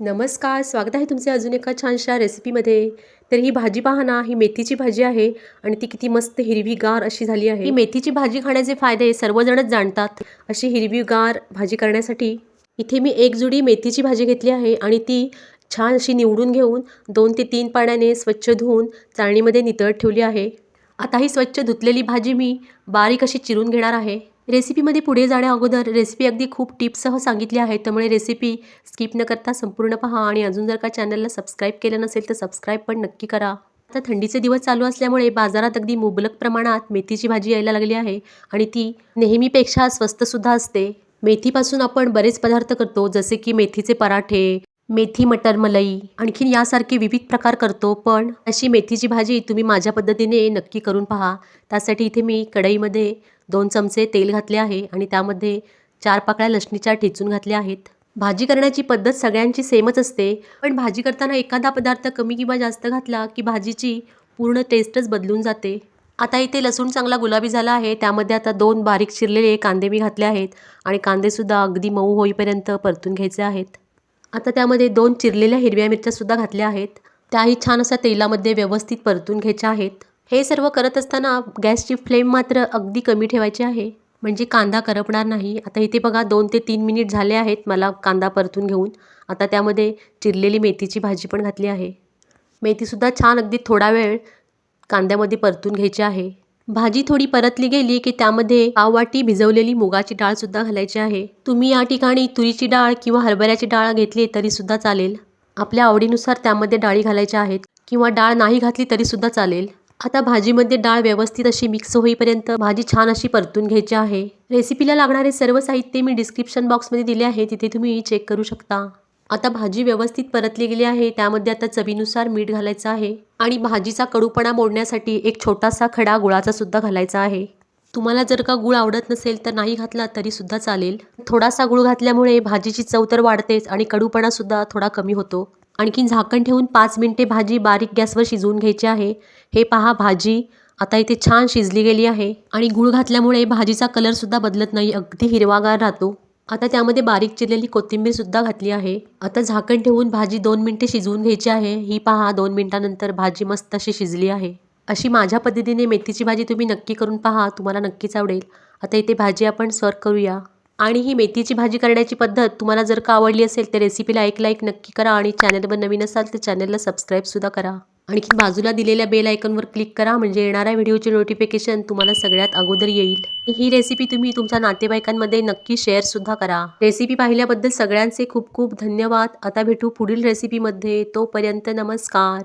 नमस्कार, स्वागत आहे तुमचे अजून एका छानशा रेसिपीमध्ये. तर ही भाजी पहा ना, ही मेथीची भाजी आहे आणि ती किती मस्त हिरवीगार अशी झाली आहे. ही मेथीची भाजी खाण्याचे फायदे सर्वजणच जाणतात. अशी हिरवीगार भाजी करण्यासाठी इथे मी एक जुडी मेथीची भाजी घेतली आहे आणि ती छान अशी निवडून घेऊन 2 ते 3 पाण्याने स्वच्छ धुवून चाळणीमध्ये नितळत ठेवली आहे. आता ही स्वच्छ धुतलेली भाजी मी बारीक अशी चिरून घेणार आहे. रेसिपीमध्ये पुढे जाण्या अगोदर रेसिपी अगदी खूप टिप्ससह सांगितली आहे, त्यामुळे रेसिपी स्किप न करता संपूर्ण पहा आणि अजून जर का चॅनलला सबस्क्राईब केलं नसेल तर सबस्क्राईब पण नक्की करा. आता थंडीचे दिवस चालू असल्यामुळे बाजारात अगदी मुबलक प्रमाणात मेथीची भाजी यायला लागली आहे आणि ती नेहमीपेक्षा स्वस्तसुद्धा असते. मेथीपासून आपण बरेच पदार्थ करतो, जसे की मेथीचे पराठे, मेथी मटर मलाई, आणखीन यासारखे विविध प्रकार करतो. पण अशी मेथीची भाजी तुम्ही माझ्या पद्धतीने नक्की करून पहा. त्यासाठी इथे मी कढईमध्ये 2 चमचे तेल घातले आहे आणि त्यामध्ये 4 पाकळ्या लसणीच्या ठेचून घातल्या आहेत. भाजी करण्याची पद्धत सगळ्यांची सेमच असते, पण भाजी करताना एखादा पदार्थ कमी किंवा जास्त घातला की भाजीची पूर्ण टेस्टच बदलून जाते. आता इथे लसूण चांगला गुलाबी झाला आहे, त्यामध्ये आता 2 बारीक चिरलेले कांदे मी घातले आहेत आणि कांदेसुद्धा अगदी मऊ होईपर्यंत परतून घ्यायचे आहेत. आता त्यामध्ये 2 चिरलेल्या हिरव्या मिरच्यासुद्धा घातल्या आहेत. त्याही छान अशा तेलामध्ये व्यवस्थित परतून घ्यायच्या आहेत. हे सर्व करत असताना गॅसची फ्लेम मात्र अगदी कमी ठेवायची आहे, म्हणजे कांदा करपणार नाही. आता इथे बघा 2 ते 3 मिनिट झाले आहेत मला कांदा परतून घेऊन. आता त्यामध्ये चिरलेली मेथीची भाजी पण घातली आहे. मेथीसुद्धा छान अगदी थोडा वेळ कांद्यामध्ये परतून घ्यायची आहे. भाजी थोडी परतली गेली की त्यामध्ये पाववाटी भिजवलेली मुगाची डाळसुद्धा घालायची आहे. तुम्ही या ठिकाणी तुरीची डाळ किंवा हरभऱ्याची डाळ घेतली तरीसुद्धा चालेल. आपल्या आवडीनुसार त्यामध्ये डाळी घालायच्या आहेत किंवा डाळ नाही घातली तरीसुद्धा चालेल. आता भाजीमध्ये डाळ व्यवस्थित अशी मिक्स होईपर्यंत भाजी छान अशी परतून घ्यायची आहे. रेसिपीला लागणारे सर्व साहित्य मी डिस्क्रिप्शन बॉक्समध्ये दिले आहे, तिथे तुम्ही चेक करू शकता. आता भाजी व्यवस्थित परतली गेली आहे, त्यामध्ये आता चवीनुसार मीठ घालायचं आहे आणि भाजीचा कडूपणा मोडण्यासाठी एक छोटासा खडा गुळाचा सुद्धा घालायचा आहे. तुम्हाला जर का गूळ आवडत नसेल तर नाही घातला तरीसुद्धा चालेल. थोडासा गूळ घातल्यामुळे भाजीची चव तर वाढतेच आणि कडूपणासुद्धा थोडा कमी होतो. आणखीन झाकण ठेवून 5 मिनिटे भाजी बारीक गॅसवर शिजवून घ्यायची आहे. हे पहा, भाजी आता इथे छान शिजली गेली आहे आणि गूळ घातल्यामुळे भाजीचा कलरसुद्धा बदलत नाही, अगदी हिरवागार राहतो. आता त्यामध्ये बारीक चिरलेली कोथिंबीरसुद्धा घातली आहे. आता झाकण ठेवून भाजी 2 मिनिटे शिजवून घ्यायची आहे. ही पहा, 2 मिनिटानंतर भाजी मस्त अशी शिजली आहे. अशी माझ्या पद्धतीने मेथीची भाजी तुम्ही नक्की करून पहा, तुम्हाला नक्कीच आवडेल. आता इथे भाजी आपण सर्व करूया. आणि ही मेथीची भाजी करण्याची पद्धत तुम्हाला जर का आवडली असेल तर रेसिपीला एक लाईक नक्की करा आणि चॅनलवर नवीन असाल तर चॅनलला सबस्क्राईबसुद्धा करा. आणखी बाजूला दिलेल्या बेल आयकॉनवर क्लिक करा, म्हणजे येणाऱ्या व्हिडिओची नोटिफिकेशन तुम्हाला सगळ्यात अगोदर येईल. ही रेसिपी तुम्ही तुमच्या नातेवाईकांमध्ये नक्की शेअरसुद्धा करा. रेसिपी पाहिल्याबद्दल सगळ्यांचे खूप खूप धन्यवाद. आता भेटू पुढील रेसिपीमध्ये. तोपर्यंत नमस्कार.